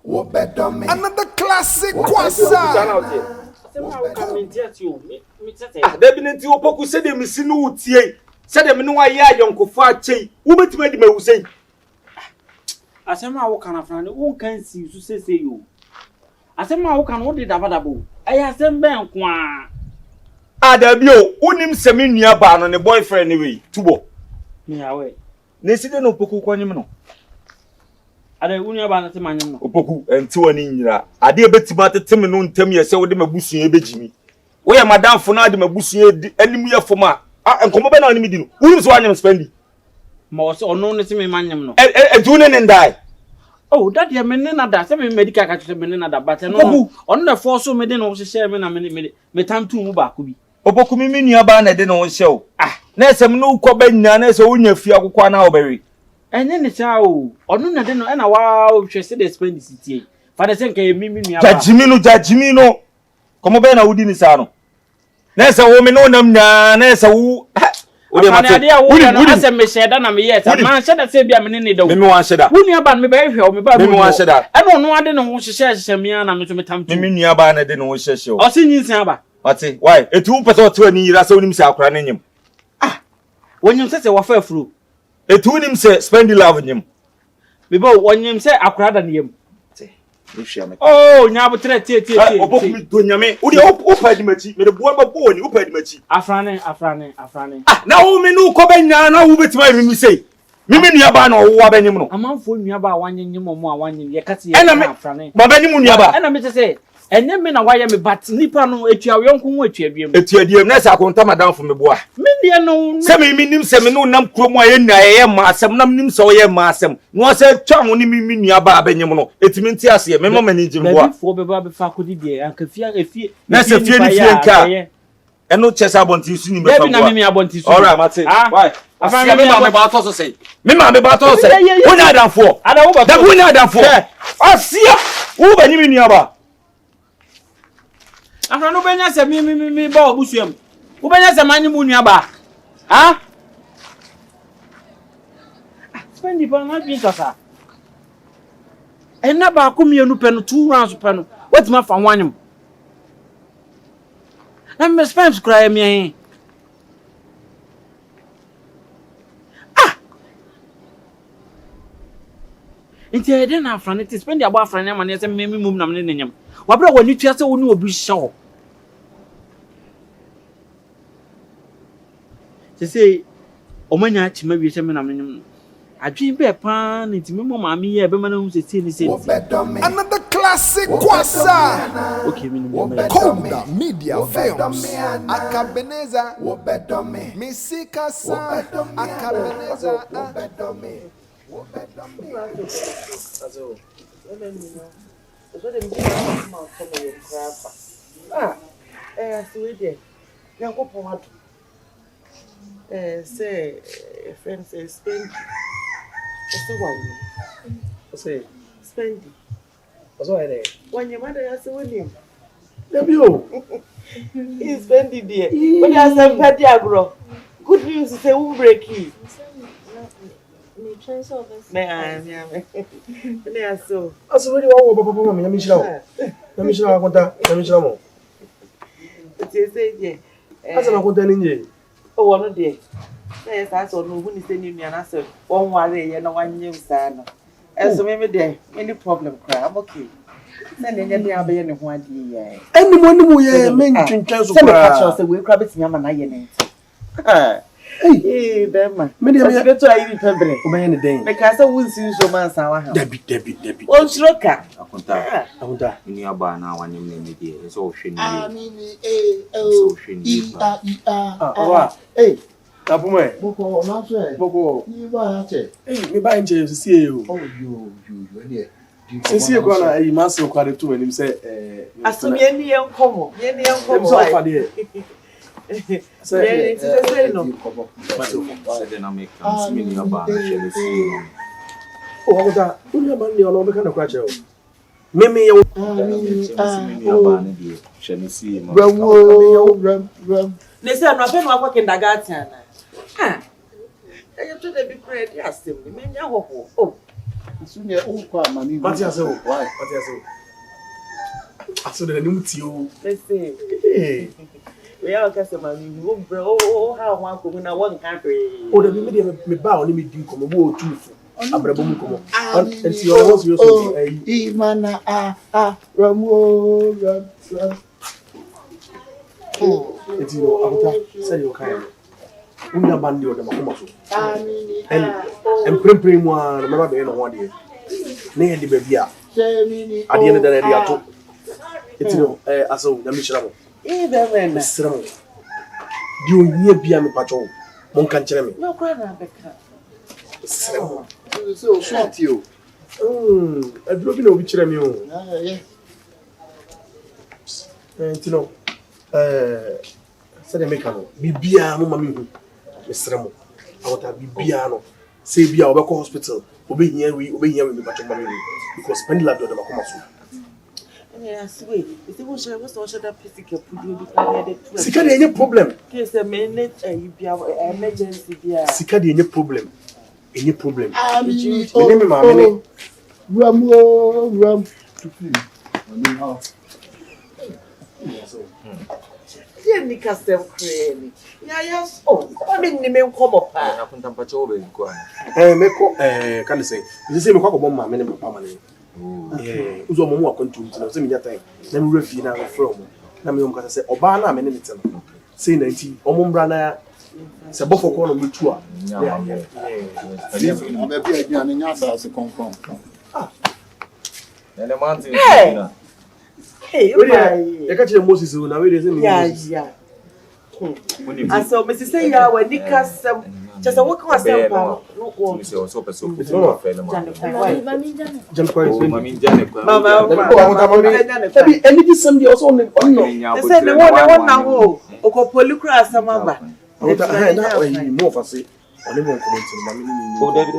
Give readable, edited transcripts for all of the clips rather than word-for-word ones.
Another classic Nkoaa. Definitely, Opoku said them is no tea. Said them no ya yonko fa chei. Who bet me the say? Asema wo kana frane wo kan si so sese yo. Asema wo kana wo de dabadabo. Aya asem ben Nkoaa. Adabio, unim semi nua ba no ne boyfriend ni we tubo. Me awe. Ne side no Opoku kwanyem no. Ada unia ba na te manyem no. Opoku enti woni nyira. Ade ebetima tetem no ntam ye se wo de mabusun ebejimi. Wo ye madam fo na de mabusun anim ye foma. Enkomo be na oni mi di no. Unim so anyem spendi. Ma so ono ne se me manyem no. Edu ne ndai. Oh, that ye me na da se me medical ka se me na da but no. Ono na force me de no hye me na me tantu mu ba ko bi. Opoku mi nua ba na de no hye na esem no ukọ ba nya na ese wonya fi akokwa na obewe. Enye ne cha o. Ono na de no na wa hwe se de spend city. Fa de se nka mi nua ba. Jajimi no. Komo be na wudi ni sa no. Na ese wo me no nam nya na ese wo Ode mate. Wudi ase me sheda na me yes. Man sheda se bia me ne da. Me wan sheda. Wo nua ba me ba hwe o me ba. Me wan sheda. E no no ade no ho hye me na me to me tamtu. Me nua ba na de no hye o. O se nyinsan ba. Mate, why? Etu pese oto ani yira se wonim se akora na nyem. Wonyim se wa fa afuro. Etu wonim se spend love nyem. Me ba wonyim se akora da ne yem. Oh, nyabo tre tie. Opoku mi do nyame. Wo de opa di machi. Me de bo ba bo ni opa di machi. Afrane. Na wo me no ko benya na wo betima mi sei. Mimi nua ba na wo wa benyim no. Amanfo nua ba awanyem mo awanyem ye kate ye afrane. Ba benyim nua ba. Ena me se enye me na waye me bat nipa no etua yonko ho atuadiem. Atuadiem na sa konta madam fo me boa. Me de no. Se me nim se me no nam kromo aye nua ye ma asem nam nim se wo ye ma asem. No se twa mo ni mimi nua ba benyim no. Etimi nti ase me mama ni jimboa. Fo be ba be fa kodi die anka efie. Na se fie ni fie nka. Eno chesa abonti su ni me fa boa. Debi na me abonti su. All right, Mate. Why? Afrane me ba to so say. Me ma me ba to so say. Wo na adamfo. Ada wo ba. Da wo na adamfo. Asia. Wo ba ni mi nua ba. Afrane ubenya se mi ba obusuam. Ubenya se mani mu nua ba. Ha? Spendi ba na bi sasa. Ena ba ko mienu pe no 2 rounds pe no. What ma fa wanyem. Na me spend cry me hin. Inti ede na Afrane ti spend abo Afrane ma ne se me mum na me ne nyam. Wa bra wani tua se woni obi hye. Se omanya chima wi se me na me nyam. Adwin be pa na ntimi mo ma me ye be ma na hu se ni se. Another classic Nkoaa. Okay, me Nkoaa Media Films. Akabenezer. Misika sa Akabenezer. Say friends spend. Say spend. Also there. When your mother has with him. He spend it there. When you have some petty agro. Good news is a will break you. Me so. Aso we wa papa me nyamishira mo. It say je. Asa na konta ni nje. O wono de. Na sa so no hu ni se ni nua na so won ware ye na wanyem sa no. Eso me de any problem cry. I'm okay. Na nenya de abaye ne ho ade ye. Enimu ye me ntwentwen so kwa. Se me catch us we cry betimi ama na ye ne. Hey, Bema. Me dey get to ayi pebre. O me ne den. Me ka say wunsi so man sa wa ha. Debi. On stroka. Akonta. Ni aba na wanyem na me die. So hwe ni. Amini o Owa. Tapume. Boko na so e. Boko. Ni ba ya che. Me ba nje so sie o. Oh you there. Sie kwa na ayi maso kwa de to anim say Asumi eni enkomo. Eni enkomo. So fa de. Say no. Say na make am me ni aba na hwe si. O akonta. Uni ba ni ono be kana kwa che o. Mimi ye ni aba na die hwe ni si ma. Ram. Ne say no apen wa kwa kindergarten na. You to the big bread, yes, me nya ho. Oh. Sunya unkwa mami. Matias, Why? Matias. Aso de nim ti o. Let's see. We are customer. You bro, how one come na one country. O de me ba o ni me di komo bo otufu. Abrabo mu komo. Enti o was you so Imana ramu ram. Enti o abuta say you kan. Unya bandi o de makoma so. En prempre mu a na ba be no ho de. Na ye di ba bia. Ade ne da na dia to. Enti no aso na mi shira mo. Even Sira mo. Di o nye bia me pacho. Mon kan kire me. no cry na beka. Sira mo. So short you. Aduro bi na obi kire me o. Yeah. Enti no say make am bibia mo mami hu. Me sira mo. Awota bibia no. Say bia obekọ hospital. Obi hia we me pacho mami hu. Because pendula do de makoma so. Yes, wait. Is it what that physical put you be Sika dey any problem. Case a minute you be emergency there. Sika dey any problem. Any problem. Me name mama ne. Ram. Mami how? Yeah, ni custom cream. Yeah, yes. Oh, I mean, ni me come up. Na kuntampa cho be Nkoaa. Meko can say. You say me kwa ko mama me ne papa ne. Uzo mo mu akontum ti na say me nya time. Na me refi na from. Na me yom ka say oba na me ne te no. Say na nti omo mbra na se bofo ko no metu a. Me be aduane nya asase confirm. Nene manti. Hey, You catch the Moses na we dey say me. yeah. And so, Mrs. Say, yeah, when you custom, just a work on no Mi se o so peso ko fe na ma. Jam kwa O mami jane kwa. Mama, any this Sunday also on no. They said the one now, Oko Polycra Samaba. More for say. Only one comment to mami ni. O David.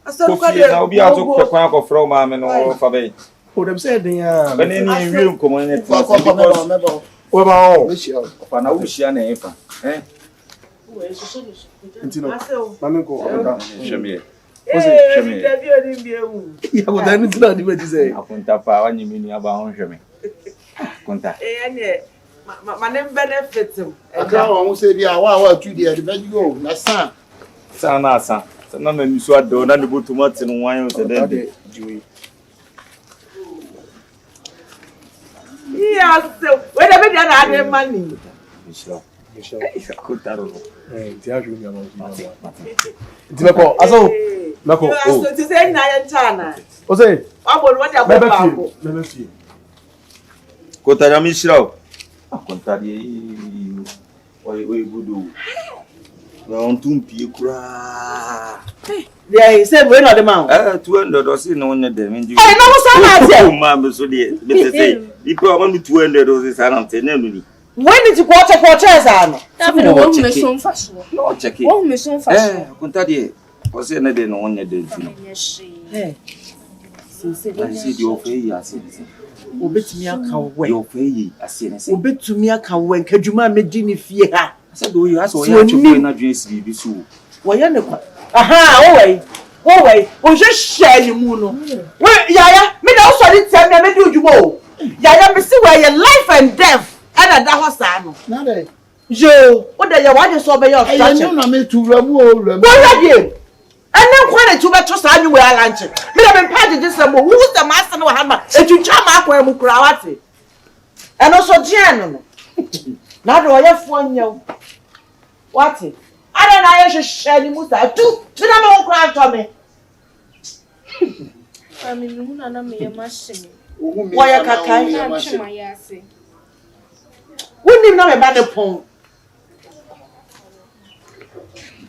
I saw Na obi azo kwa kwa ko fro ma me no fa be. Oh, them said they are. Bene ni wi ko mo ne Kwa meba. What about? fa na wo hia na efa. Intino. Mami ko. Shemie. Ya go dan ni na di me say. Apunta pa wa nyimi ni aba ho hweme. Konta. My name benefits him. Aka won say dia wa tu dia de be go na san. Sana asa. Sana na ni so ado na ni botomati no wan o se de. Yeah, so when I be there na money. Kotaro. Ti a ju mi ama. Ti meko aso. Meko. Oh. So to say na yan chana. O say. Abo what ya go. Bebe fi. Kotaro mi shiro. Kontari. Oi gudu. Na on tumpi kura. There say we no the man. 200 o si no nya de minji. Eh no so na tie. O ma be so de. Be say. Ipo o ma 200 o si sanante na nu ni. When did you watch a no? Tabi wo me so mfa so. No check it. Wo me so mfa so. Kontari. O si na de no nya de ti. Eh. I see the offer ya se. Obetumi aka we. The offer yi ase ne se. Obetumi aka we nkadwuma medi ne fie ha. I said, "Oh, you ask what you are na dress be so." Wo ye ne kwa. Aha, wo wei. O je share you mu no. We yaya, me na so di tem na me di odwuma o. Yaya me see where your life and death. Ada da ho sa no. Na de. Yo, what dey your what so be your Ayo structure. na me tu ramu o ramu. What ready? And then kwani tu be to sa anyu we lunch. Me na me page this some who the master no ha ma. Etwitwa ma akwa mu kura wate. And also jian no. Na do ye fo nyaw. Wate? Ada na ye hwehwe ni musa tu. Me na me kura to me. Ami nu na na me ye machine. Wo ye kakai Na chema ya se. Wouldn't know about the pong.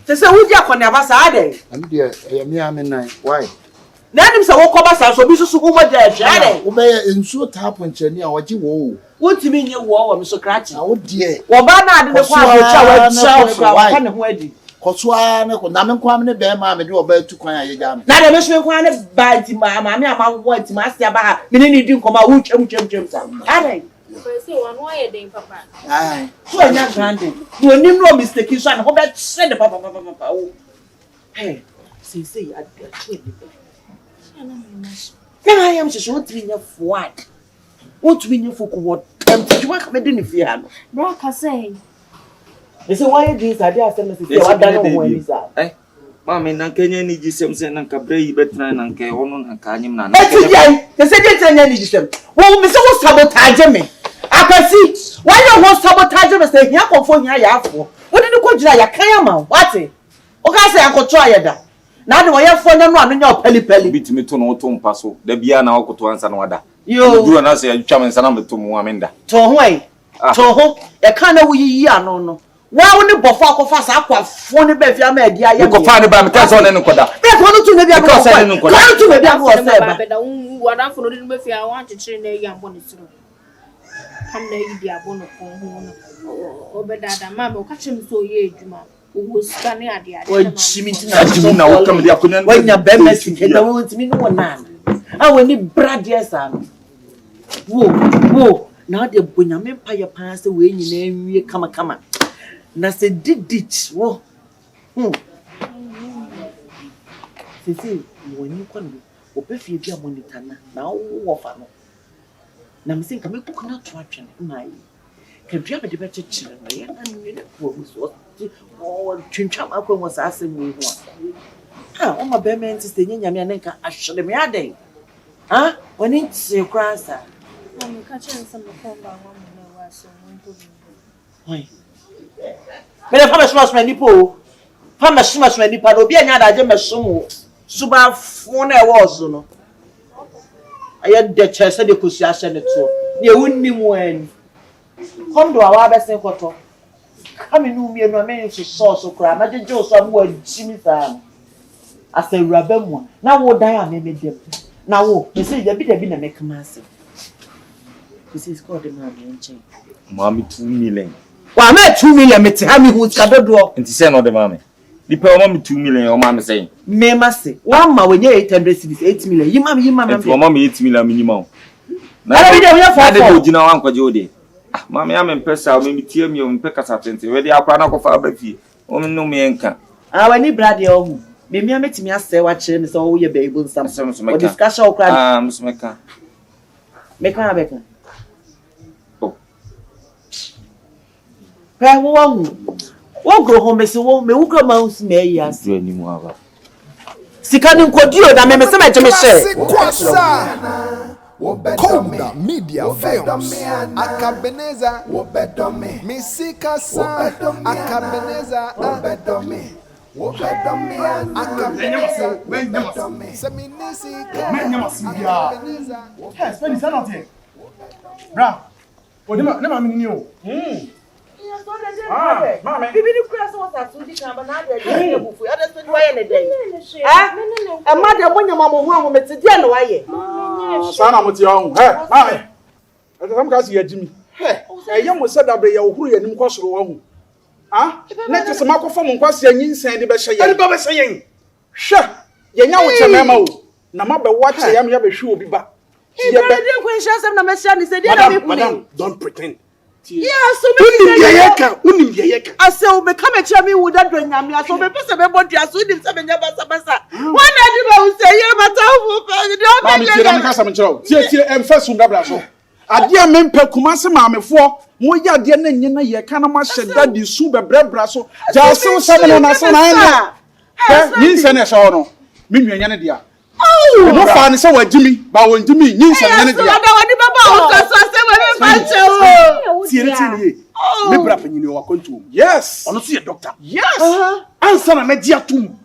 They say, would you come near Abasa? Am dia me am nine. Why? Let him say, walk Abasa, so be so much there. Obey nsuo tap ncheni a waji wo. What do you mean you war, Mr. Cratch? Na wo die. Wabana didn't want to wedding. Kosua na ko na me kwam ne be ma me de oba tu kwan aye ja me. Na de me so kwan ne ba ti ma me ama wo ti ma sia ba me ni di nkoma wo twam sa. Are. Say one why dey papa. Ai. So anya grande. You nim no mistake so an ho be send the papa. Oh. Hey, say I I am just what we have what? What we have for what? You want to do if you have. Brock, I say. They say, why these are there? I don't know when is that. Eh, Mammy, Nankanya need you some sense and Cabray better and Kayon and Kanyam. They said it's an well, Mr. was sabotaging me. I can see why you want sabotage me. Say, here, conform ya for. What did you call Jaya Kayama? What's it? Okay, say I could try that. Now do I have fun and run in your pelly? Beat me to no tomb passo. The Biana to answer no other. You do an answer, charming son to Muamenda. Tohway. Toho, a kind of we no. Why would you buffer fast aqua phone baby? I made you go find about me. That's on any quarter. That's one to maybe I got to maybe I was what I'm for the buffet. I want to train a young bonnet through. Come there, dear bonnet or better, mamma, catch him so ye, Juma, who was scanning at the other. She means now come the afternoon when you're bemessing, and I want to mean no one. I will need brad, yes, whoa, now the Bunyamin Pire passed away in name, ye come. Na se didich wo sisi woni kwanu obefie bia monitor na wo fa no na me sinka me kokuna to atwene mai ka bia be de be chechire no ye na ne ko muso o twintwam akwa sa asem wo ho o ma be me nti se nyanya me nka ahwere me aden woni nti kra sa na me ka chen some ko ba wa mo na wa so mo to bi me le fama smash me nipo fama smash me nipa do bia nya da je me somo suba fun na e wo so no aye de chese de kosi ase ne to ne wonni mu ani kondo awa be sen koto kame nu mi enu ame so so kra ma jeje so am wa jimi sa ase wuraba mu na wo dan a me dem na wo me say da bi na me kama ase this is called the man enche Mommy 2 million. Wa me 2 million me te ha me hu ska dodo. Nti say no de mama. Lipa o mama 2 million o mama say. Me ma say. Wa ma we nye 800 cedis 8 million. Yi mama. Nti o mama 8 million minimum. Na we dey for. Na de go gina wan kwaje ode. Ah mama ya me pesa o me tie me o me peka tente. We dey akwa na kofa abafie. O me no me enka. Ah we ni brade o hu. Me mi ametimi ase wa kire me say o ye be ibu nsam. O discussion o kra. Ah musmeka. Me kan abeka. Hey, what grow home? Miss Wong, me who come out, me yes. Do any more? Sika ni nkodio na me se me je me share. Nkoaa Media Films Akabenezer Misika sa Akabenezer Akabenezer Seminisika Akabenezer. Yes, when is that not here? Bra. O nema mini ni o. Mama. Bibi ni kura so wasa so di kan ba na de dey bufu. Ya de so why na dey. E ma de monya mama ho amu meti dey na why. Sa na moti ho. Mama. E tam ka si yagimi. E ye mo sedabre ye ohuru ye nim kwosoro wo hu. Na tese makofa mo nkwase anyinsan de be hye ye. Ani ba be hye yen. Hwe. Ye nya wo chemema o. Na ma be wache ya me ya be hwe obi ba. Madam, don't pretend. Yes, so unim yeka. I say we come and tell me would that bring me so be person be body as we dim say be basa. One I say ye mata for Mama tire me kasa me chiro. Tie emfasu ndabla so. Ade a mempa kumase maamefo mo ya ade na nyina ye ka na ma hyeda di su bebrebra so. Ja se so no na so na anya. Yin se na so no. Me nwanya ne dia. Oh, no fan say wagimi ba wonjimi yin se na ne dia. So wani baba o so say we be fanche. Tie me bra panyini o akontu. Yes. Ono so ye doctor. Yes. Answer na me dia tum.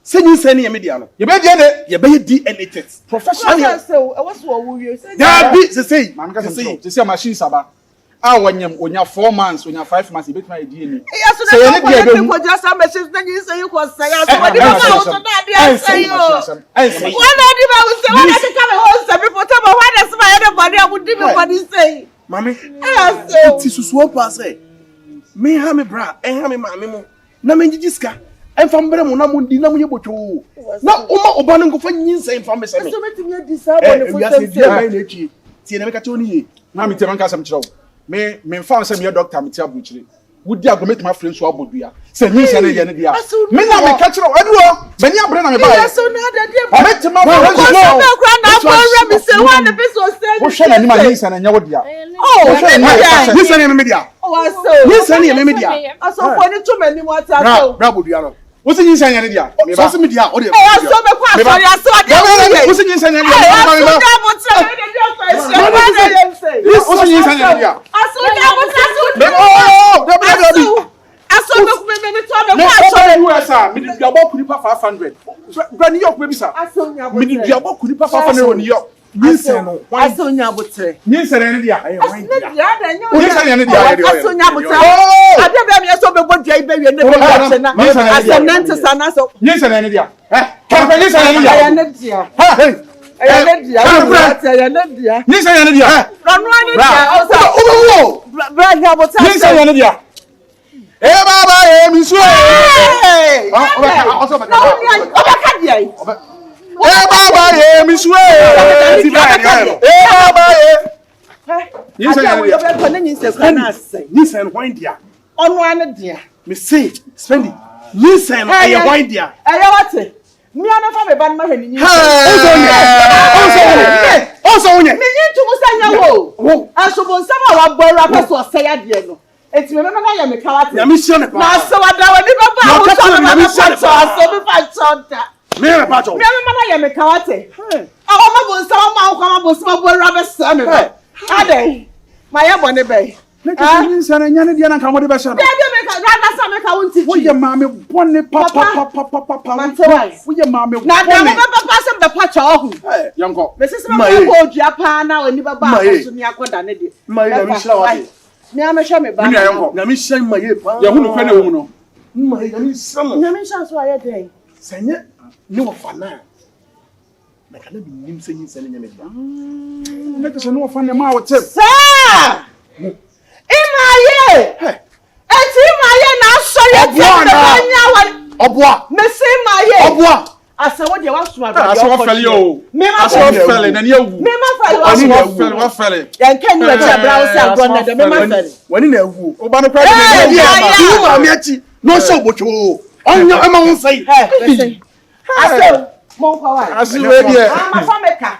Se yin se na ye me dia no. Ye be dia de, ye be DNA test. Professional. Yes, so e was wo wo you say. Ya bi say, man ka say machine saba. Onya 4 months, onya 5 months, bet my DNA. Yes, so na be ko just am machine na yin say you ko say. So what the baba o so na dia say you. One of the baba say when I come home say people tell me why that's my anybody I would give me what he say. Mami, yes, ti susuo pa say. Me ha me bra, ha me mama mo. Na me ngijiska. Emfa mbere mo na mo ndi na mo ye botwo. Na oma oba no ngofa nyinsa emfa me se me. So metimi disable ne for say. Dia na echi. Ti na me ka che oni ye. Na me te man ka sam kire wo. Me mfa se me doctor me ti abuchire. would you go make my friends who are Budia? Say, Miss and Yandia. Men are my catcher, everyone. Many are bringing my so now that I met him. Oh, listen in the media. Listen in the media. I saw one too many words. What's in your media? Social media. Oh, what's in your it's me, remember I am a coward. I'm mission. Now, so I don't I am a coward. My abonne bay. Nyamisha me ba. Nyamisha my yepa. Ya hunu kwene wo no. Nyamisha mo. Nyamisha so aye den. Senye ni wo fa na. Na kana bi nim senyi sene nyame ba. Na ka so no wo fa na ma wo tem. Sa! Imaye. Eti imaye na so ye tem na nya wa. Oboa. Me se imaye. Oboa. Asa wo de wa so aba. Asa wo fele yo. Asa wo fele na ni awu. Me ma fele wa fele. Yan kan ni acha bra wo se agro na de me ma fele. Wani na awu. Oba no kwade me di aba. Ti ma me achi. No so bocho. Onyo e ma won sai. Asa mo kwa wa. Asa we di e. Ma fa meka.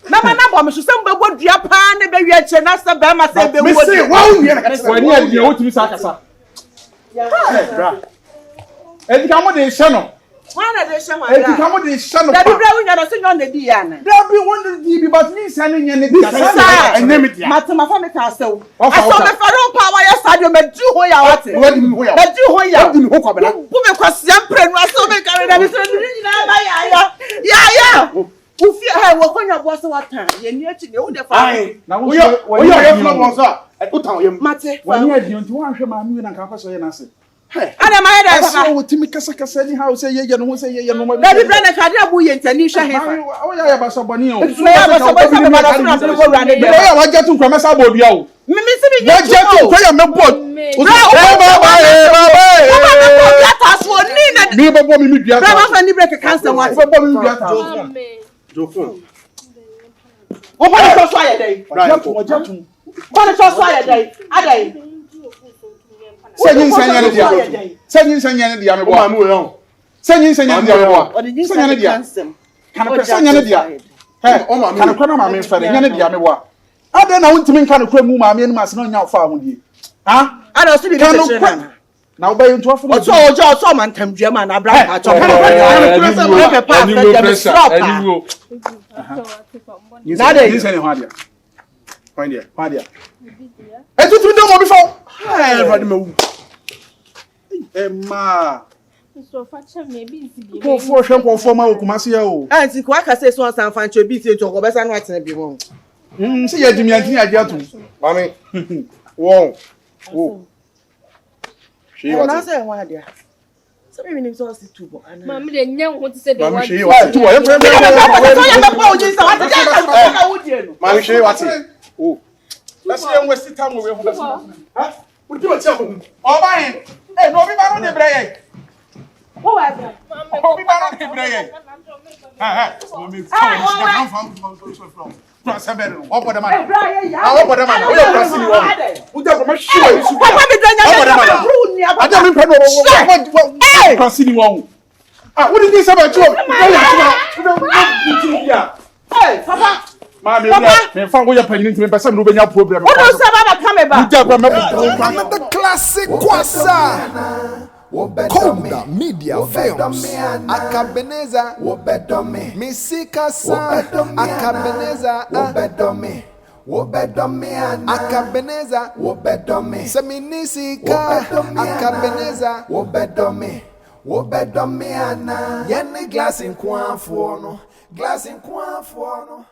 Mama na bo me so sem be bodua pa na be wi ache na sa be ma se be wo. Me se wa wu ye na kasa. Wani adi o tumi sa kasa. Ya. Bra. Edi ka mo de hye no. Wana de hye ma. Edi ka mo de hye no. Da bi bra wu nya no se nyo na di ya na. Da bi won di bi but ni sa ne nya ne di kasa. Enyem dia. Matema fa me ka asew. Aso me faro pa wa ya sadio me du ho ya wate. Wadi mi ho ya. Me du ho ya. Wadi mi ho kwa bela. Bu me kwasia mpre no aso me ka me da bi se ni na ba ya. Ya. Ufi ha wo konya bo so wata. Ye ni achi ne wo de fa. Na wo ye flo bo so. O tan ye. Mate. Wani adi onti wo ahwe ma mi na ka fa so ye na ase. Ana ma yeda papa. So wotimi kasa ni how say ye no say ye no ma. Da bi brana ka dia bu ye ntani hwe hefa. O ya ba so boni o. So ya ba so boni ma da so na ko run dey. Ya wa jatu nkwa mesa bo bia o. Mi si bi jatu ko ya me bod. O baba. Ya ta so ni na. Ni bo mi bia ta. Baba fa ni break cancer wa. Bo mi bia ta. Jofo. O pa so aye dey. Jatu. Pa so aye dey. Adai. Senyin sanya dia. Senyin sanya dia me boa. Senyin sanya dia me boa. Sanya dia. Kana sanya dia. O ma me. Kana kwana ma me fere. Nya dia me boa. Ade na wontimi nka no kwa mu ma me no ma se no nya ofa ho die. Ha? Ada so bi be se na. Na wo bayi nto afo. Ojo ma ntamdua ma na bra ka cho. Nade. Sanya ho dia. Ho dia. Etu tu ndo mo bi fo. Everybody me wu. Emma. So facha me bi nsi bi. Ko fo hwe ko fo ma okumase ya o. Anti ko aka say so san fan che bi se to ko be sa no atena bi mo. Se ya dimi anti ya atu. Mami. Wo. She wa. Na say wa dia. So me nim so si tubo. Mami de nya ho ti se de wa. Mami she wa tubo. Ya pre. Mami she wa ti. Oh. Let's see where sit time we ho. Ha? We do tell him. Oh my. Eh, no be ba no de breye. Wo wa bra? Oh be ba no de breye. Ha. No me from. Cross better. What the man? Eh, breye ya. Ah, what the man? We don't see you. We just come show you. Papa be danya. ni aba. Ade me pɛ no wo kwasi ni won. Ah, what did you say about you? Hey, Papa. Mama, me fa wo ya panyin ntime pɛ sɛ me no benya problem. What do say Baba come back? Another classic Kwasa. Nkoaa Media Films. Akabenezer. Misikasa. Akabenezer. Akabenezer. Seminisika. Akabenezer. Yene glass in Nkoaa for no. Glass in Nkoaa for no.